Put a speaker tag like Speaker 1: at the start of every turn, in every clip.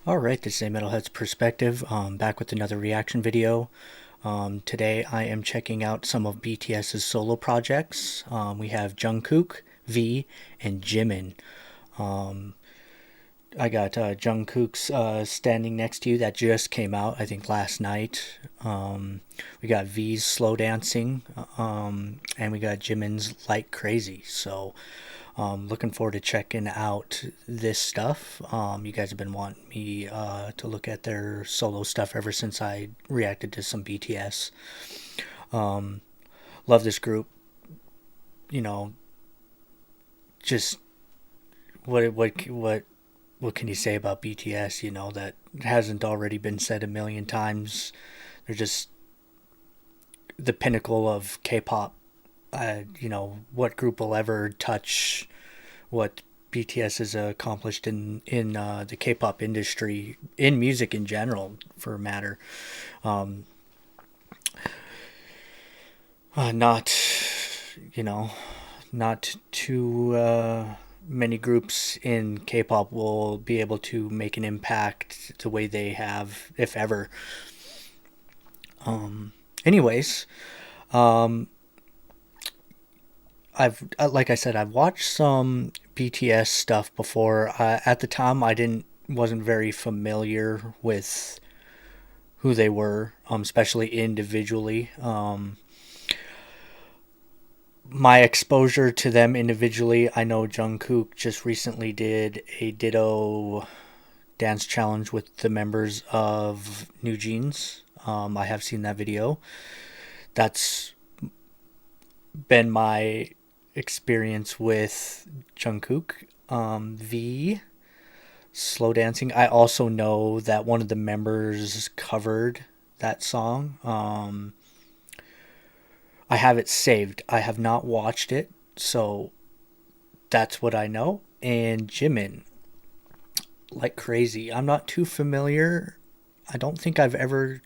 Speaker 1: Alright, this is a Metalhead's Perspective, back with another reaction video. Today I am checking out some of BTS's solo projects. We have Jung Kook, V, and Jimin. I got Jung Kook's Standing Next to You that just came out, I think, last night. We got V's Slow Dancing, and we got Jimin's Like Crazy. So, looking forward to checking out this stuff. You guys have been wanting me to look at their solo stuff ever since I reacted to some BTS. Love this group. You know, just what can you say about BTS? You know that hasn't already been said a million times. They're just the pinnacle of K-pop. What group will ever touch what BTS has accomplished in the K-pop industry, in music in general, for a matter. Um, not, you know, not too many groups in K-pop will be able to make an impact the way they have, if ever. Anyways, um, I've like I said, I've watched some BTS stuff before. At the time, I didn't wasn't very familiar with who they were, especially individually. My exposure to them individually, I know Jungkook just recently did a Ditto dance challenge with the members of New Jeans. I have seen that video. That's been my experience with Jungkook. The slow dancing. I also know that one of the members covered that song. I have it saved. I have not watched it, so that's what I know. And Jimin, like crazy. I'm not too familiar. I don't think I've ever,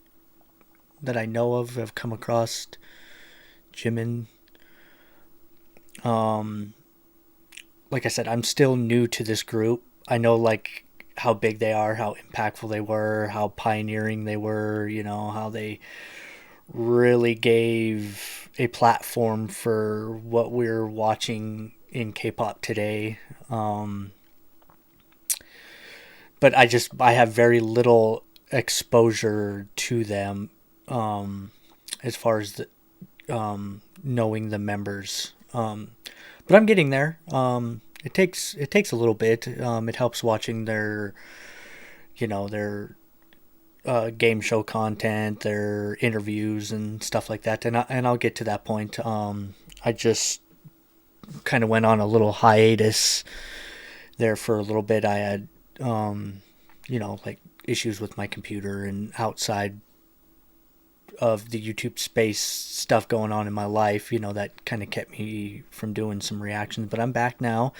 Speaker 1: that I know of, have come across Jimin. Um, like I said, I'm still new to this group. I know like how big they are, how impactful they were, how pioneering they were. You know how they really gave a platform for what we're watching in K-pop today. But I have very little exposure to them, as far as knowing the members. But I'm getting there. It takes a little bit. It helps watching their game show content, their interviews and stuff like that. And I'll get to that point. I just kind of went on a little hiatus there for a little bit. I had like issues with my computer and outside of the YouTube space stuff going on in my life, that kind of kept me from doing some reactions. But I'm back now.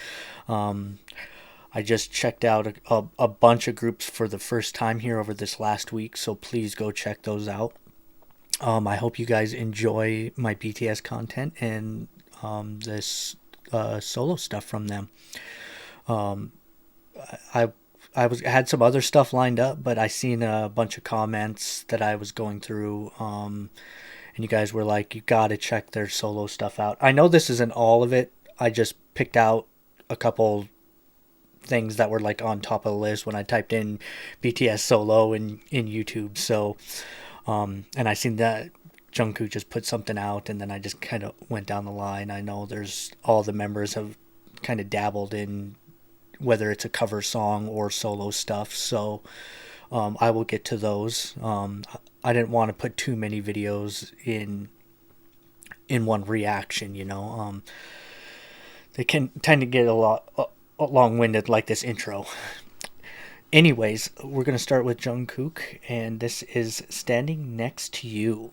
Speaker 1: I just checked out a bunch of groups for the first time here over this last week, so please go check those out. I hope you guys enjoy my BTS content and this solo stuff from them. Um, I had some other stuff lined up, but I seen a bunch of comments that I was going through, and you guys were like, "You got to check their solo stuff out." I know this isn't all of it. I just picked out a couple things that were like on top of the list when I typed in BTS solo in YouTube. So, and I seen that Jungkook just put something out, and then I just kind of went down the line. I know there's all the members have kind of dabbled in whether it's a cover song or solo stuff. So, I will get to those. I didn't want to put too many videos in one reaction. They can tend to get a lot long-winded, like this intro. Anyways, we're gonna start with Jungkook, and this is Standing Next to You.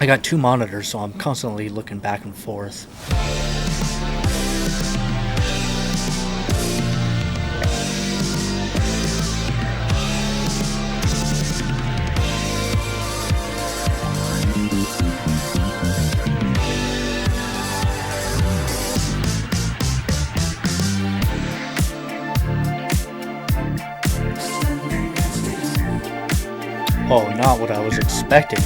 Speaker 1: I got two monitors, so I'm constantly looking back and forth. Oh, not what I was expecting.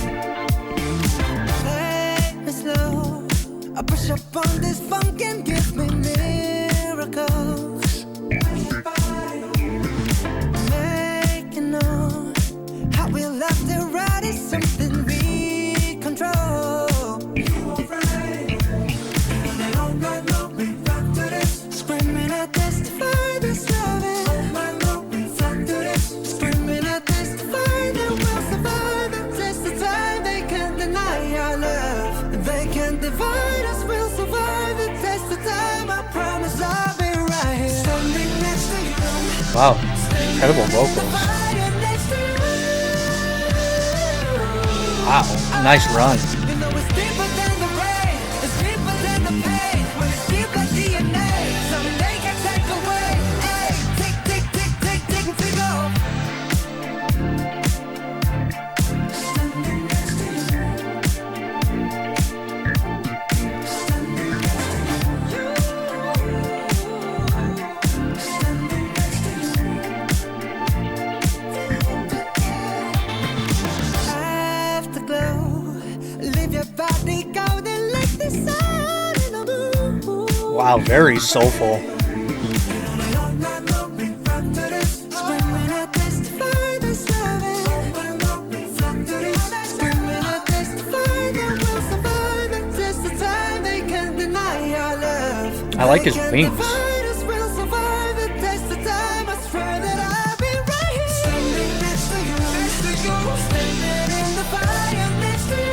Speaker 2: I push up on this funk and give me miracles. Making know how we love to ride is something we control. Screaming at this to find this loving. Screaming at this to find that we'll survive and test the time. They can't deny our love. They can't divide us. We'll survive and test the time. I promise I'll be right here. Standing next to you.
Speaker 1: Wow, incredible vocals. Wow, nice run.
Speaker 2: You know it's deeper than the rain. It's deeper than the pain. When it's deep like DNA, something they can take away. Hey, tick, tick, tick, tick, tick, tick off. Standing next to you. Standing next to you. Standing next to you. Afterglow, leave your body golden like the sun in the moon.
Speaker 1: Wow, very soulful.
Speaker 2: Screaming at this to find this loving. Screaming at this to find that we'll survive and test the time. They can't deny our love.
Speaker 1: I like his
Speaker 2: They can't
Speaker 1: wings.
Speaker 2: divide us, we'll survive and test the time. I swear that I'll be right here. Standing next to you, next to you. Standing in the fire next to you.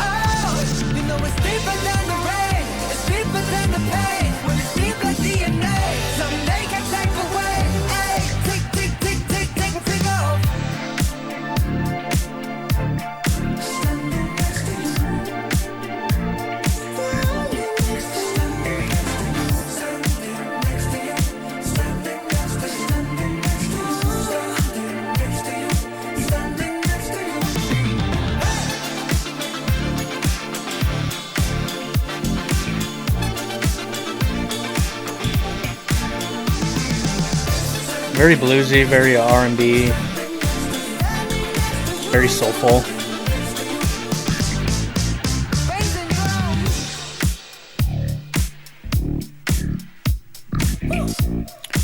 Speaker 2: Oh, you know it's deeper than the rain. It's deeper than the pain. When it's deep like DNA, something they can take away. Hey, tick, tick, tick, tick, tick, tick off. Standing next to you. Standing next to you. Standing next to you. Standing next to you. Standing next to you. Standing next to you. Standing next to you.
Speaker 1: Very bluesy, very R&B, very soulful.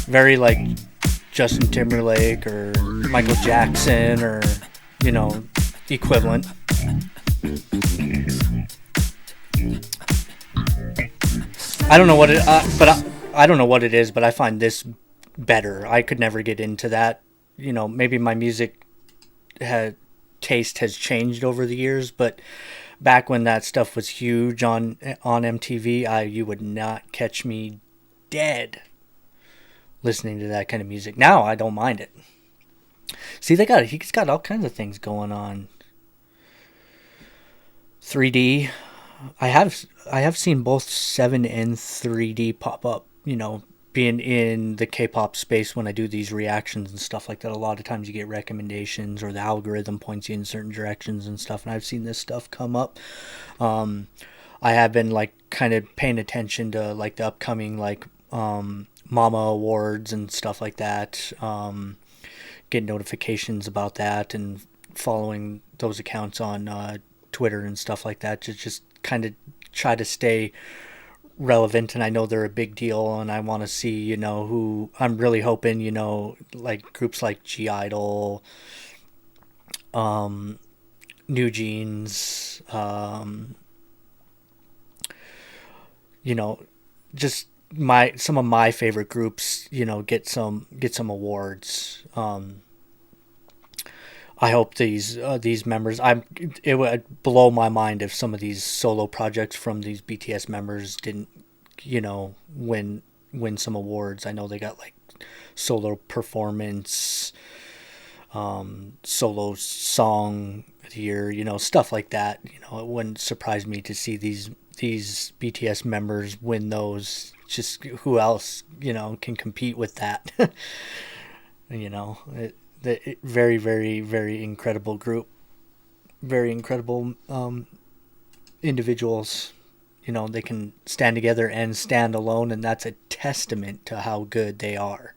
Speaker 1: Very like Justin Timberlake or Michael Jackson or, you know, equivalent. I don't know what it, I don't know what it is, but I find this better. I could never get into that. You know, maybe my music taste has changed over the years, but back when that stuff was huge on MTV, you would not catch me dead listening to that kind of music. Now I don't mind it. See, he's got all kinds of things going on. 3D. I have seen both 7 and 3D pop up, you know, being in the K-pop space when I do these reactions and stuff like that. A lot of times you get recommendations or the algorithm points you in certain directions and stuff, and I've seen this stuff come up. I have been like kind of paying attention to like the upcoming like Mama Awards and stuff like that. Get notifications about that and following those accounts on Twitter and stuff like that to just kind of try to stay relevant. And I know they're a big deal, and I want to see, you know, who I'm really hoping, you know, like groups like G Idol, New Jeans, you know, just some of my favorite groups, you know, get some awards. I hope these members. It would blow my mind if some of these solo projects from these BTS members didn't, you know, win some awards. I know they got like solo performance, solo song of the year, you know, stuff like that. You know, it wouldn't surprise me to see these BTS members win those. Just who else, you know, can compete with that? You know, very, very, very incredible group, very incredible individuals. You know, they can stand together and stand alone, and that's a testament to how good they are.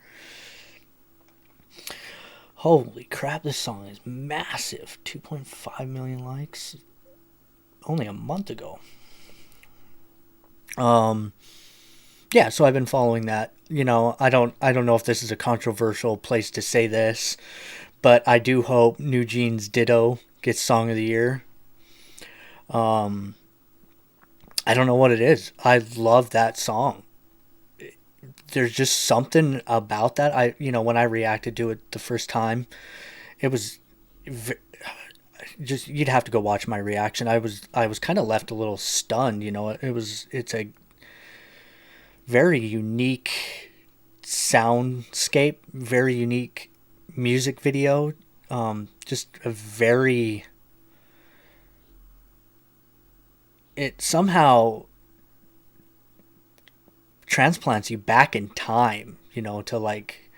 Speaker 1: Holy crap, this song is massive. 2.5 million likes only a month ago. Um, yeah, so I've been following that. I don't know if this is a controversial place to say this, but I do hope New Jeans Ditto gets Song of the Year. Um, I don't know what it is. I love that song. There's just something about that. When I reacted to it the first time, it was just, you'd have to go watch my reaction. I was kind of left a little stunned. It's a very unique soundscape, very unique music video. Just a very, it somehow transplants you back in time, to like,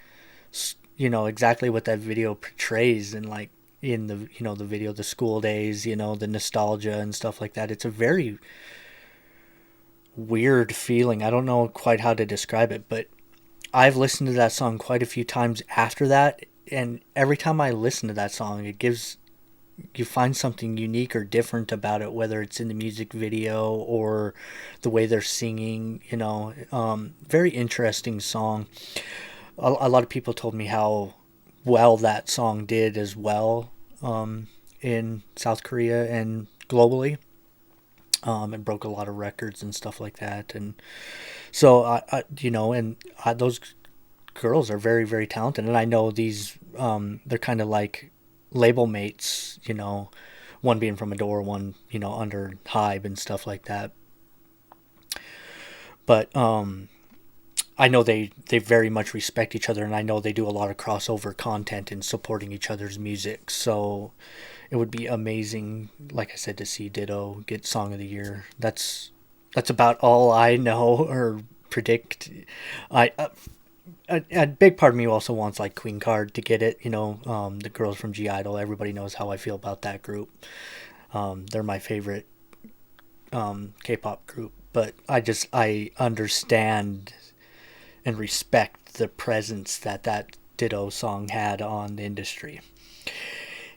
Speaker 1: exactly what that video portrays, and like in the video, the school days, the nostalgia and stuff like that. It's a very weird feeling. I don't know quite how to describe it, but I've listened to that song quite a few times after that, and every time I listen to that song, you find something unique or different about it, whether it's in the music video or the way they're singing. Very interesting song. A lot of people told me how well that song did as well, in South Korea and globally. It broke a lot of records and stuff like that, and so those girls are very, very talented, and I know these, they're kind of like label mates, one being from Adore, one under Hybe and stuff like that. But I know they very much respect each other, and I know they do a lot of crossover content and supporting each other's music. So it would be amazing, like I said, to see Ditto get Song of the Year. That's about all I know or predict. I a big part of me also wants like Queen Card to get it. The girls from G Idol. Everybody knows how I feel about that group. They're my favorite K-pop group, but I understand and respect the presence that Ditto song had on the industry.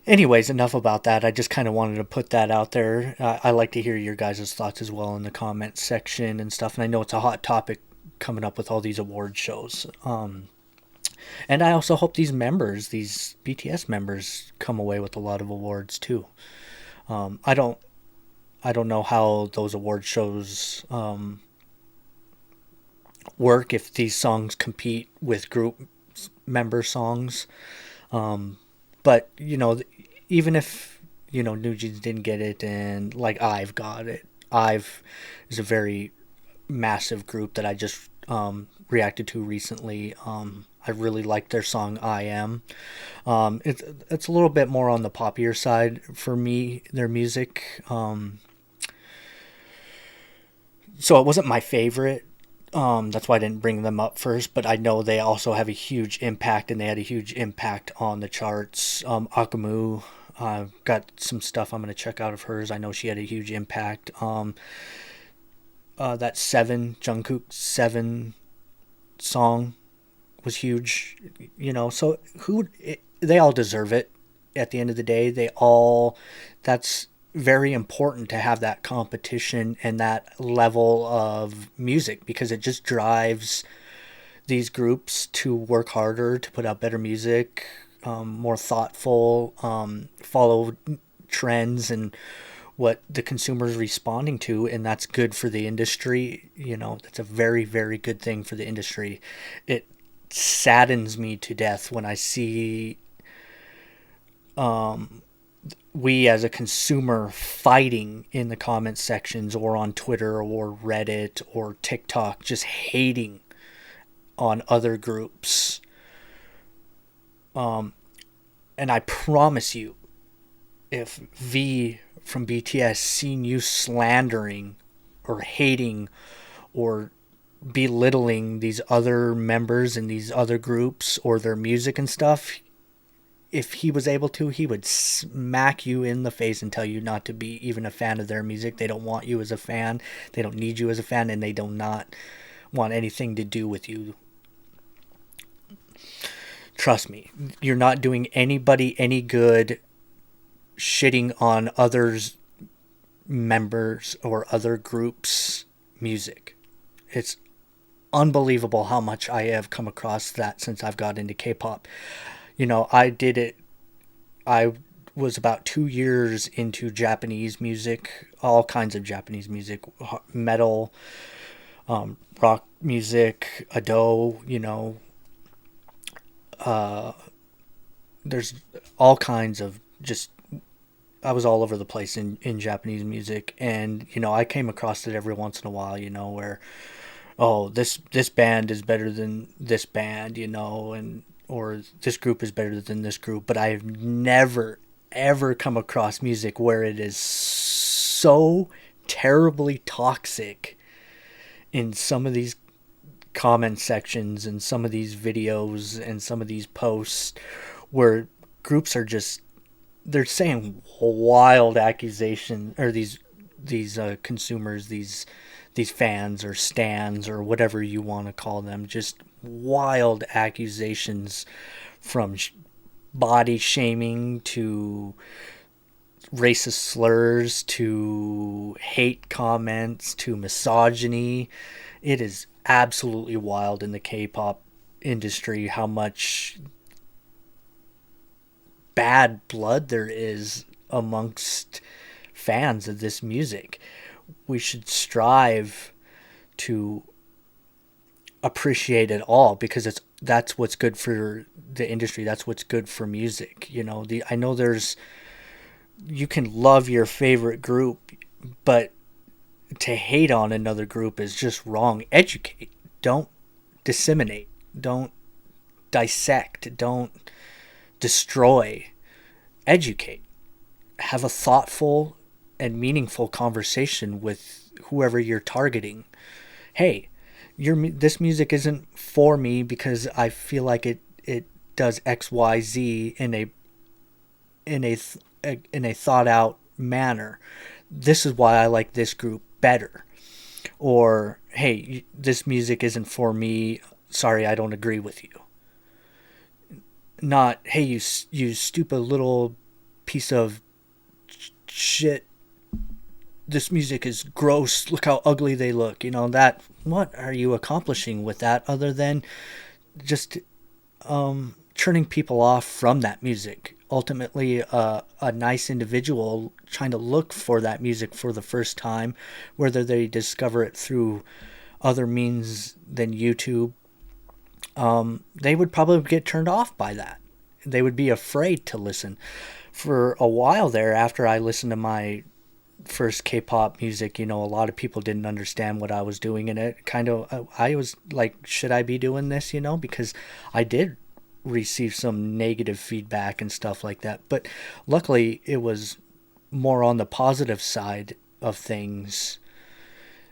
Speaker 1: Anyways, enough about that. I just kind of wanted to put that out there. I like to hear your guys' thoughts as well in the comments section and stuff. And I know it's a hot topic coming up with all these award shows. And I also hope these BTS members, come away with a lot of awards too. I don't know how those award shows work, if these songs compete with group member songs. But even if New Jeans didn't get it, and like I've got it. I've is a very massive group that I just reacted to recently. I really like their song "I Am." It's a little bit more on the poppier side for me, their music. So it wasn't my favorite. That's why I didn't bring them up first, but I know they also have a huge impact, and they had a huge impact on the charts. Akamu, got some stuff I'm going to check out of hers. I know she had a huge impact. That Jung Kook 7 song was huge, so they all deserve it at the end of the day. That's very important to have that competition and that level of music, because it just drives these groups to work harder, to put out better music, more thoughtful, follow trends and what the consumer is responding to, and that's good for the industry. That's a very, very good thing for the industry. It saddens me to death when I see we as a consumer fighting in the comment sections or on Twitter or Reddit or TikTok, just hating on other groups. And I promise you, if V from BTS seen you slandering or hating or belittling these other members and these other groups or their music and stuff, if he was able to, he would smack you in the face and tell you not to be even a fan of their music. They don't want you as a fan. They don't need you as a fan, and they do not want anything to do with you. Trust me, you're not doing anybody any good shitting on others members or other groups music. It's unbelievable how much I have come across that since I've got into K-pop. I did it. I was about 2 years into Japanese music, all kinds of Japanese music, metal, rock music, Ado. There's all kinds of just. I was all over the place in Japanese music, and I came across it every once in a while. Where this band is better than this band, and or this group is better than this group. But I've never ever come across music where it is so terribly toxic in some of these comment sections and some of these videos and some of these posts where groups are just they're saying wild accusations, or these consumers, these fans or stans or whatever you want to call them, just wild accusations, from body shaming to racist slurs to hate comments to misogyny. It is absolutely wild in the K-pop industry how much bad blood there is amongst fans of this music. We should strive to appreciate it all, because that's what's good for the industry. That's what's good for music. I know you can love your favorite group, but to hate on another group is just wrong. Educate. Don't disseminate. Don't dissect. Don't destroy. Educate. Have a thoughtful and meaningful conversation with whoever you're targeting. Hey, this music isn't for me because I feel like it does XYZ in a thought out manner. This is why I like this group better. Or, hey, this music isn't for me. Sorry, I don't agree with you. Not, hey, you stupid little piece of shit. This music is gross. Look how ugly they look. What are you accomplishing with that other than just turning people off from that music? Ultimately, a nice individual trying to look for that music for the first time, whether they discover it through other means than YouTube, they would probably get turned off by that. They would be afraid to listen. For a while there, after I listened to my first K-pop music, a lot of people didn't understand what I was doing, and it kind of, I was like, should I be doing this, because I did receive some negative feedback and stuff like that. But luckily, it was more on the positive side of things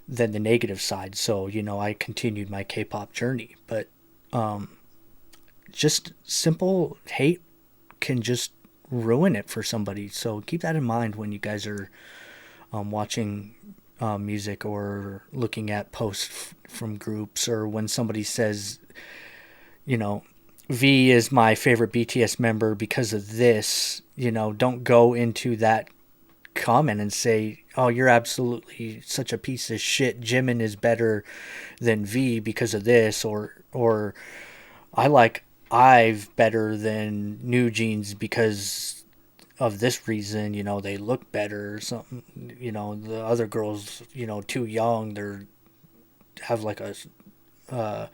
Speaker 1: than the negative side. So, I continued my K-pop journey. But just simple hate can just ruin it for somebody. So keep that in mind when you guys are watching music or looking at posts from groups, or when somebody says, V is my favorite BTS member because of this. Don't go into that comment and say, oh, you're absolutely such a piece of shit. Jimin is better than V because of this, or I like Ive better than New Jeans because of this reason. They look better or something. The other girls, too young. They're have like a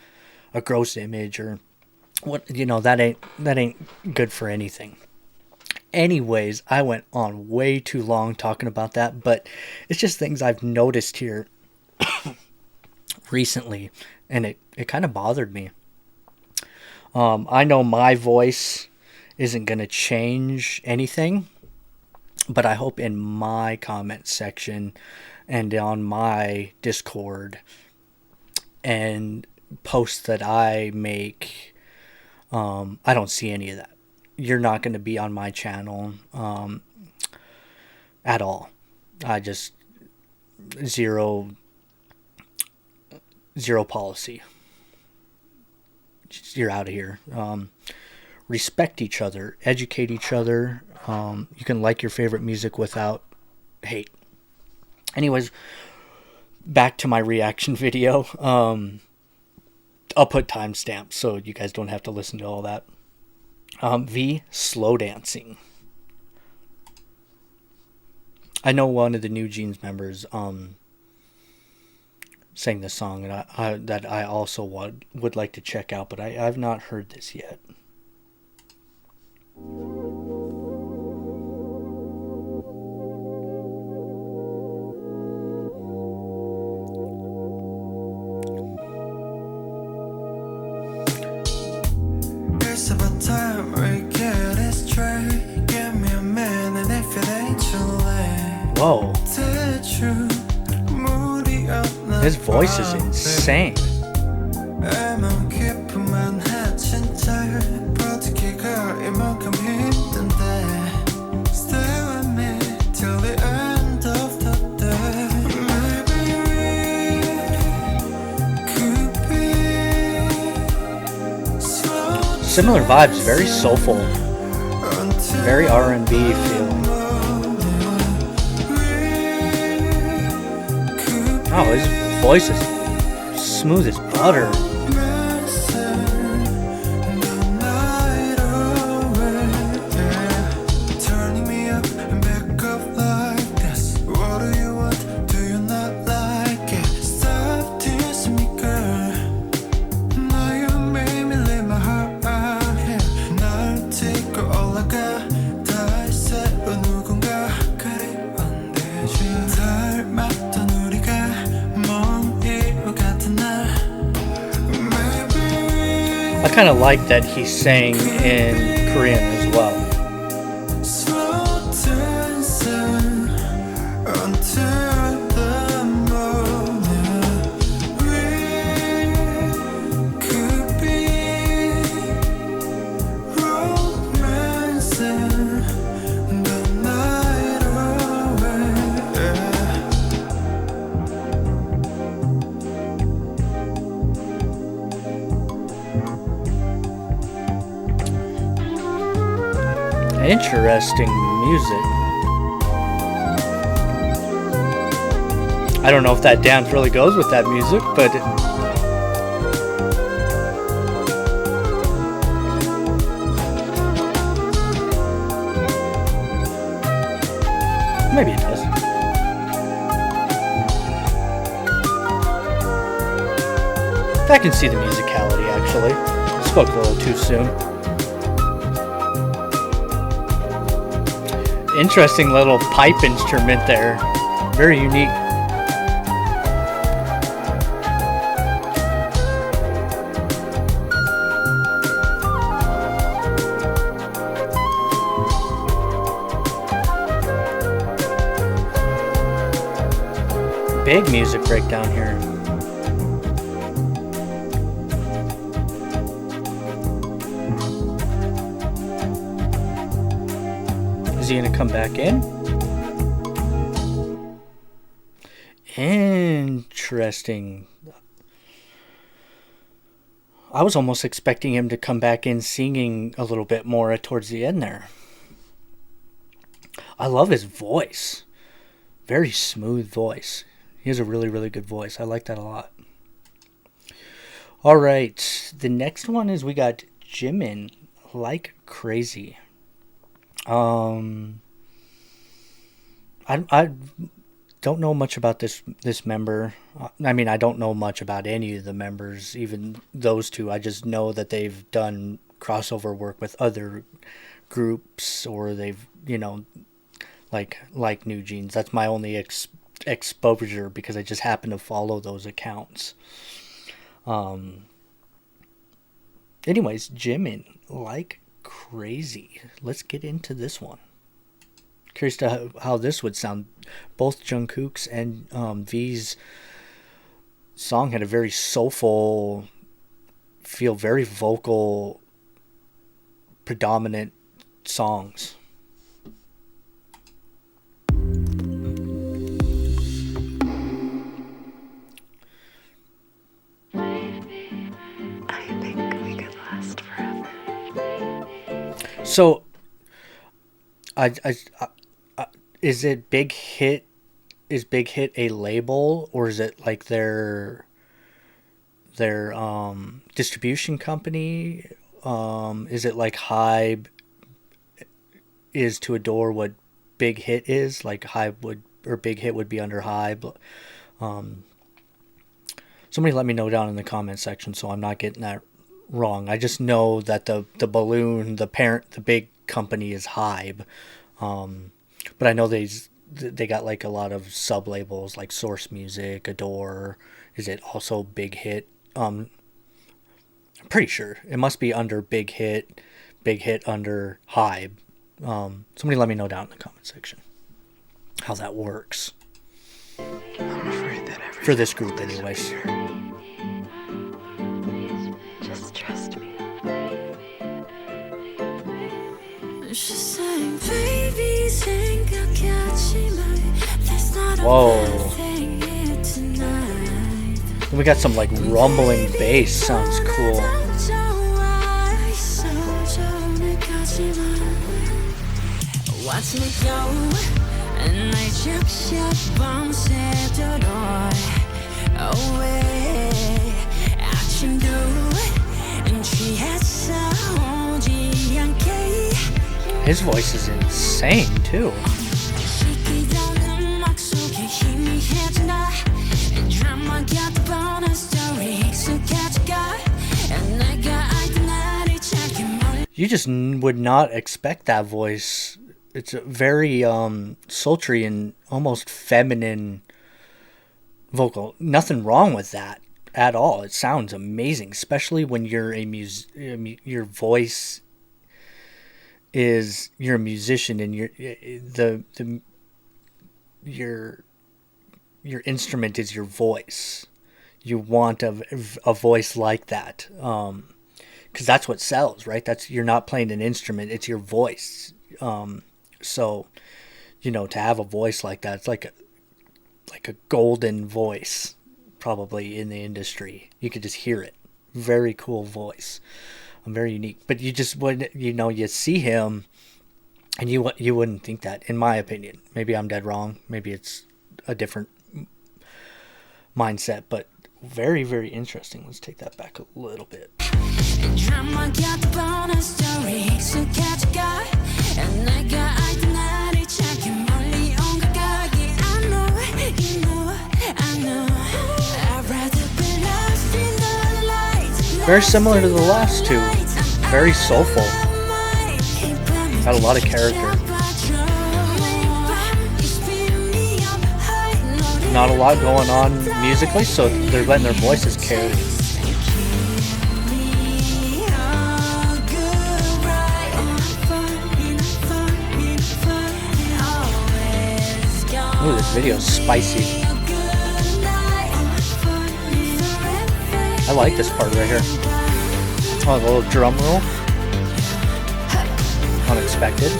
Speaker 1: gross image, or what, that ain't good for anything. Anyways, I went on way too long talking about that, but it's just things I've noticed here recently, and it kind of bothered me. I know my voice isn't going to change anything, but I hope in my comment section and on my Discord and posts that I make, I don't see any of that. You're not going to be on my channel at all. I just zero policy. You're out of here. respect each other, educate each other. You can like your favorite music without hate. Anyways, back to my reaction video. I'll put timestamps so you guys don't have to listen to all that. V, slow dancing. I know one of the New Jeans members sang this song, and that I also would like to check out, but I've not heard this yet.
Speaker 2: It's about time we get it straight. Give me a minute if it ain't too late.
Speaker 1: Whoa. His voice is insane. Similar vibes, very soulful, very R&B feeling. Oh, his voice is smooth as butter. I kind of like that he sang in Korean as well. Interesting music. I don't know if that dance really goes with that music, but maybe it does. I can see the musicality, actually. I spoke a little too soon. Interesting little pipe instrument there. Very unique. Big music breakdown here. Is he gonna come back in? Interesting. I was almost expecting him to come back in singing a little bit more towards the end there. I love his voice. Very smooth voice. He has a really, really good voice. I like that a lot. All right. The next one is we got Jimin, Like Crazy. I don't know much about this member. I mean, I don't know much about any of the members, even those two. I just know that they've done crossover work with other groups, or they've, like New Jeans. That's my only exposure, because I just happen to follow those accounts. Anyways, Jimin, Like Crazy. Let's get into this one. Curious to how this would sound. Both Jung Kook's and V's song had a very soulful feel, very vocal, predominant songs.
Speaker 3: I think we could last forever.
Speaker 1: So, I is it Big Hit? Is Big Hit a label, or is it like their distribution company? Is it like Hybe is to Adore what Big Hit is? Like Hybe would, or Big Hit would be under Hybe. Um, Somebody let me know down in the comment section so I'm not getting that wrong. I just know that the balloon, the parent, the big company is Hybe. But I know they got like a lot of sub labels like Source Music, Adore. Is it also Big Hit? I'm pretty sure it must be under Big Hit under Hybe. Somebody let me know down in the comment section how that works.
Speaker 2: I'm afraid that
Speaker 1: for this group, anyways.
Speaker 2: Just trust me.
Speaker 1: Whoa. We got some like rumbling bass. Sounds cool. Watch me go, and I just away. Action do, and she has his voice is insane too. You just would not expect that voice. It's a very sultry and almost feminine vocal. Nothing wrong with that at all. It sounds amazing, especially when you're your voice is, you're a musician and your instrument is your voice. You want a voice like that, because that's what sells, right? That's, you're not playing an instrument; it's your voice. So, to have a voice like that, it's like a golden voice, probably in the industry. You could just hear it. Very cool voice. Very unique. But you just wouldn't, you see him, and you wouldn't think that, in my opinion. Maybe I'm dead wrong. Maybe it's a different mindset, but very, very interesting. Let's take that back a little bit. Very similar to the last two. Very soulful. Got a lot of character. Not a lot going on musically, so they're letting their voices carry. Ooh, this video is spicy. I like this part right here. Oh, the little drum roll. Unexpected.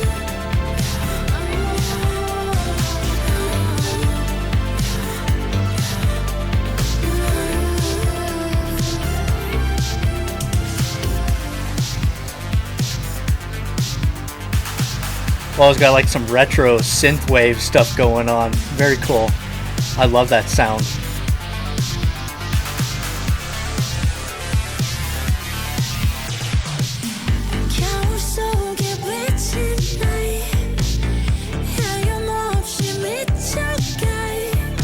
Speaker 1: Well, it's got like some retro synthwave stuff going on. Very cool. I love that sound.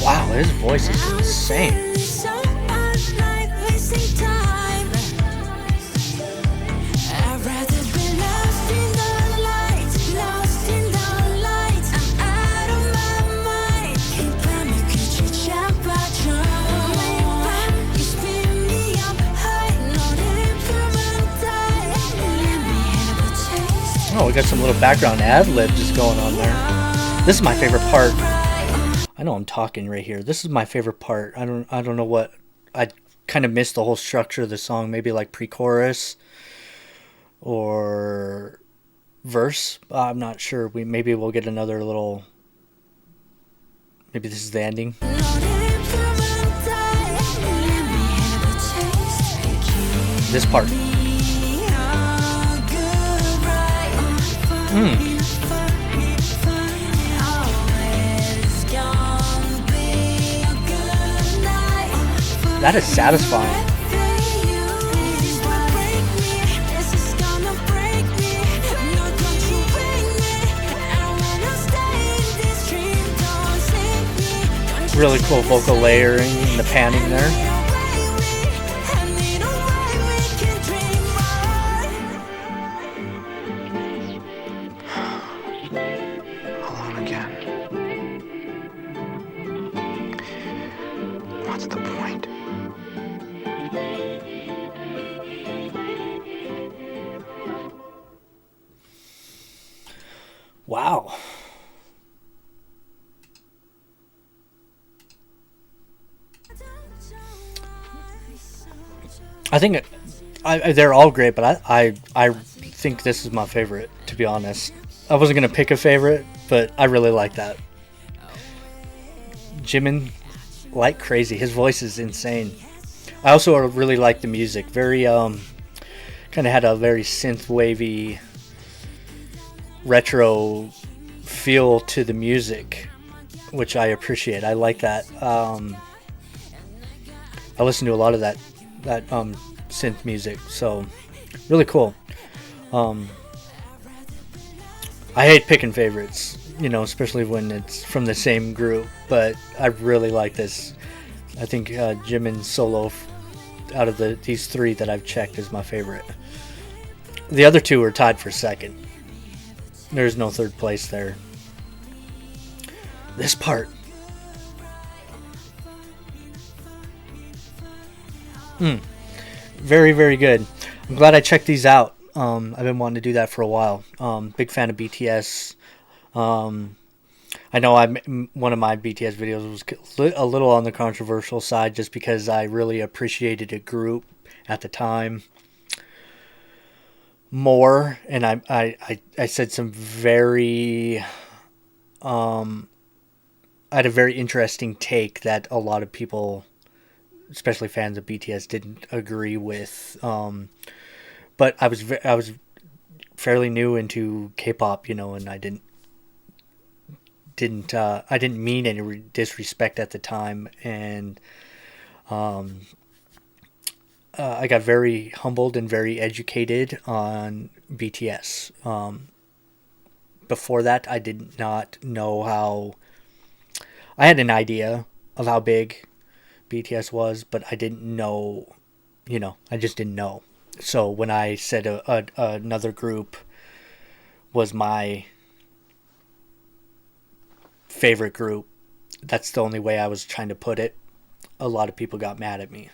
Speaker 1: Wow, his voice is insane. Oh, we got some little background ad-lib just going on there. This is my favorite part. I know I'm talking right here. This is my favorite part. I don't know what, I kind of missed the whole structure of the song. Maybe like pre-chorus or verse. I'm not sure. Maybe we'll get another little. Maybe this is the ending. This part. Mm, that is satisfying. Really cool vocal layering and the panning there.
Speaker 2: Alone again. What's the point?
Speaker 1: Wow. I think they're all great, but I think this is my favorite, to be honest. I wasn't going to pick a favorite, but I really like that. Jimin, like crazy. His voice is insane. I also really like the music. Very, kind of had a very synth wavy, retro feel to the music, which I appreciate. I like that. I listen to a lot of that synth music, so really cool. Um, I hate picking favorites, especially when it's from the same group. But I really like this. I think Jimin's solo, out of these three that I've checked, is my favorite. The other two are tied for second. There's no third place there. This part. Very, very good. I'm glad I checked these out. I've been wanting to do that for a while. Big fan of BTS. I know one of my BTS videos was a little on the controversial side just because I really appreciated a group at the time more, and I said some very I had a very interesting take that a lot of people, especially fans of BTS, didn't agree with. But I was fairly new into K-pop, and I didn't mean any disrespect at the time, and I got very humbled and very educated on BTS. Before that, I did not know how. I had an idea of how big BTS was, but I didn't know. I just didn't know. So when I said another group was my favorite group, that's the only way I was trying to put it. A lot of people got mad at me.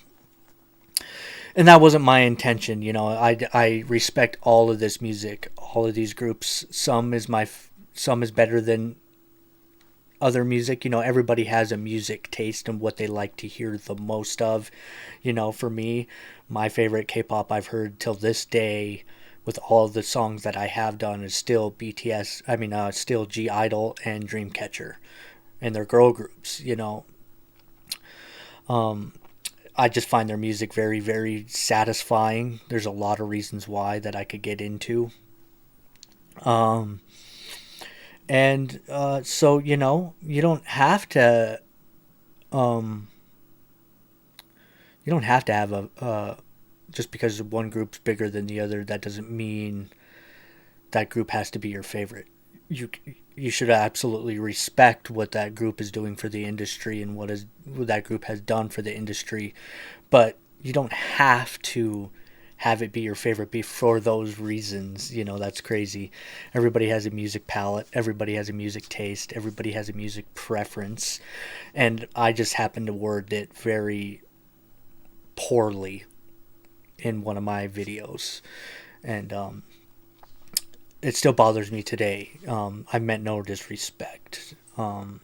Speaker 1: And that wasn't my intention. I respect all of this music, all of these groups. Some is better than other music. Everybody has a music taste and what they like to hear the most of. For me, my favorite K-pop I've heard till this day, with all the songs that I have done, is still BTS. Still G Idol and Dreamcatcher, and their girl groups. I just find their music very, very satisfying. There's a lot of reasons why that I could get into. And so you don't have to have a just because one group's bigger than the other, that doesn't mean that group has to be your favorite. You should absolutely respect what that group is doing for the industry and what that group has done for the industry, but you don't have to have it be your favorite for those reasons. That's crazy. Everybody has a music palette. Everybody has a music taste. Everybody has a music preference. And I just happened to word it very poorly in one of my videos. And it still bothers me today. I meant no disrespect. I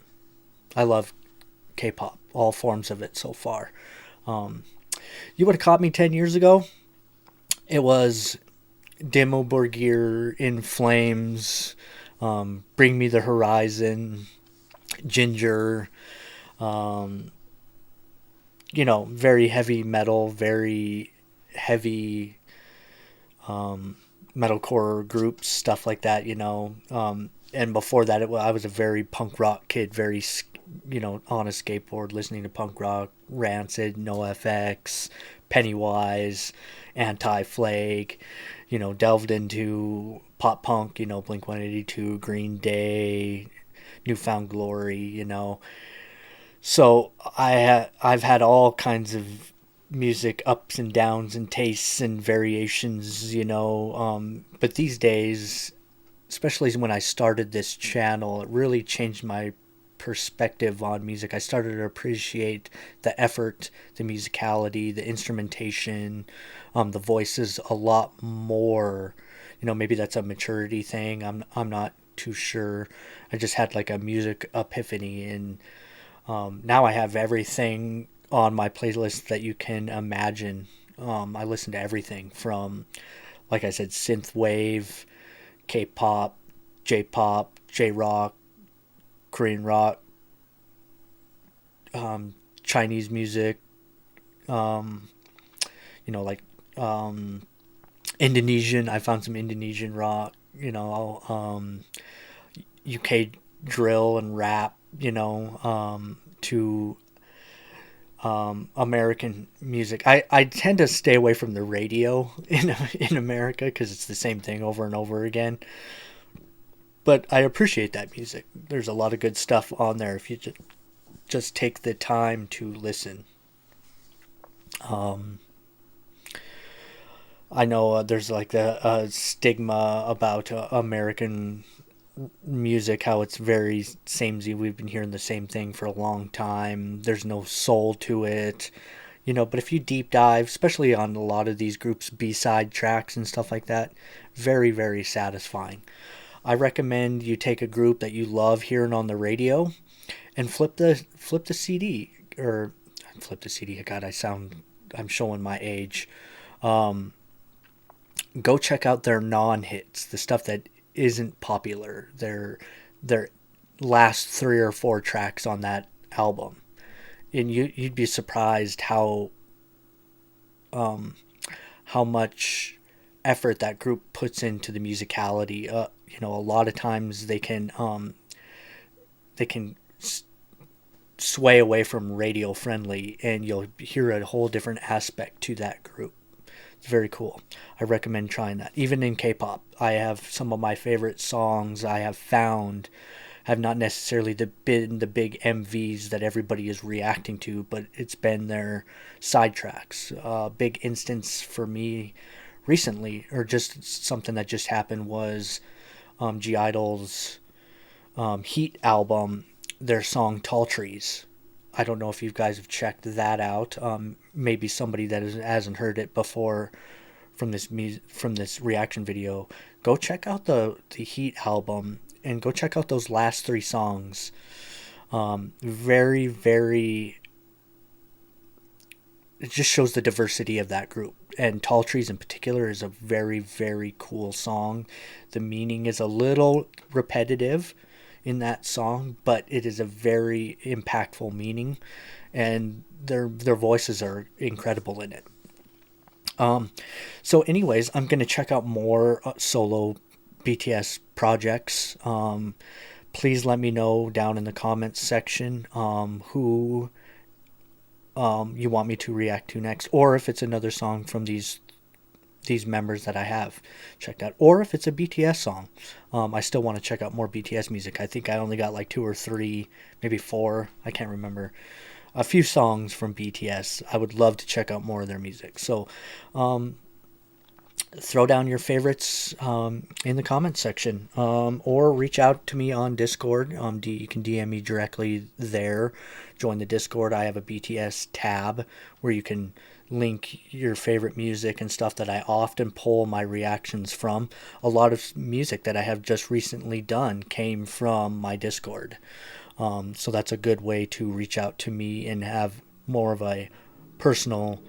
Speaker 1: love K-pop, all forms of it so far. You would have caught me 10 years ago. It was Demo Borgir, In Flames, Bring Me the Horizon, Ginger, very heavy metal, very heavy metalcore groups, stuff like that, you know. And before that, I was a very punk rock kid, very, you know, on a skateboard, listening to punk rock, Rancid, NoFX, Pennywise, Anti Flag, you know, delved into pop punk, you know, Blink 182, Green Day, Newfound Glory, you know. So I've had all kinds of music ups and downs and tastes and variations, you know. But these days, especially when I started this channel, it really changed my perspective on music. I started to appreciate the effort, the musicality, the instrumentation, the voices a lot more. You know, maybe that's a maturity thing. I'm not too sure. I just had like a music epiphany, and now I have everything on my playlist that you can imagine. I listen to everything from, like I said, synth wave, K-pop, J-pop, J-rock, Korean rock, Chinese music, you know, like Indonesian. I found some Indonesian rock, you know, UK drill and rap, you know, to American music. I tend to stay away from the radio in America because it's the same thing over and over again. But I appreciate that music. There's a lot of good stuff on there if you just take the time to listen. Um, I know there's like a stigma about American music, how it's very samey. We've been hearing the same thing for a long time. There's no soul to it, you know. But if you deep dive, especially on a lot of these groups' B-side tracks and stuff like that, very, very satisfying. I recommend you take a group that you love hearing on the radio and flip the CD, or flip the CD. God, I'm showing my age. Um, Go check out their non-hits, the stuff that isn't popular. Their last 3 or 4 tracks on that album, and you'd be surprised um, how much effort that group puts into the musicality. You know, a lot of times they can sway away from radio friendly, and you'll hear a whole different aspect to that group. It's very cool. I recommend trying that. Even in K-pop, I have some of my favorite songs I have found have not necessarily been the big MVs that everybody is reacting to, but it's been their side tracks. Big instance for me recently, or just something that just happened, was G Idol's Heat album, their song Tall Trees. I don't know if you guys have checked that out. Maybe somebody that hasn't heard it before from this reaction video, go check out the Heat album and go check out those last 3 songs. Very, very. It just shows the diversity of that group. And Tall Trees in particular is a very, very cool song. The meaning is a little repetitive in that song, but it is a very impactful meaning, and their voices are incredible in it. So anyways, I'm going to check out more solo BTS projects. Please let me know down in the comments section who you want me to react to next, or if it's another song from these members that I have checked out, or if it's a BTS song. I still want to check out more BTS music. I think I only got like 2 or 3, maybe 4, I can't remember, a few songs from BTS. I would love to check out more of their music. So throw down your favorites in the comments section, or reach out to me on Discord. You can DM me directly there. Join the Discord. I have a BTS tab where you can link your favorite music and stuff that I often pull my reactions from. A lot of music that I have just recently done came from my Discord. So that's a good way to reach out to me and have more of a personal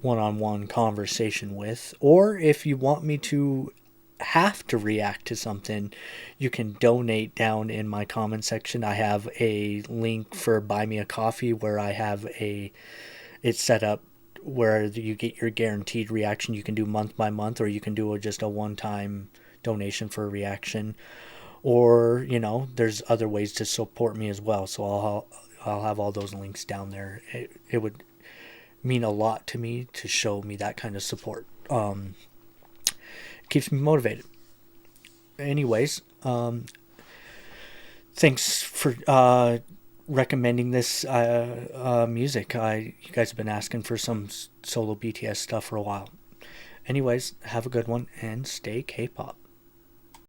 Speaker 1: one-on-one conversation with. Or if you want me to have to react to something, you can donate down in my comment section. I have a link for Buy Me a Coffee where I have it's set up where you get your guaranteed reaction. You can do month by month, or you can do just a one-time donation for a reaction. Or, there's other ways to support me as well. So I'll have all those links down there. It would mean a lot to me to show me that kind of support. Keeps me motivated. Anyways, thanks for recommending this music. You guys have been asking for some solo BTS stuff for a while. Anyways, have a good one and stay K-pop.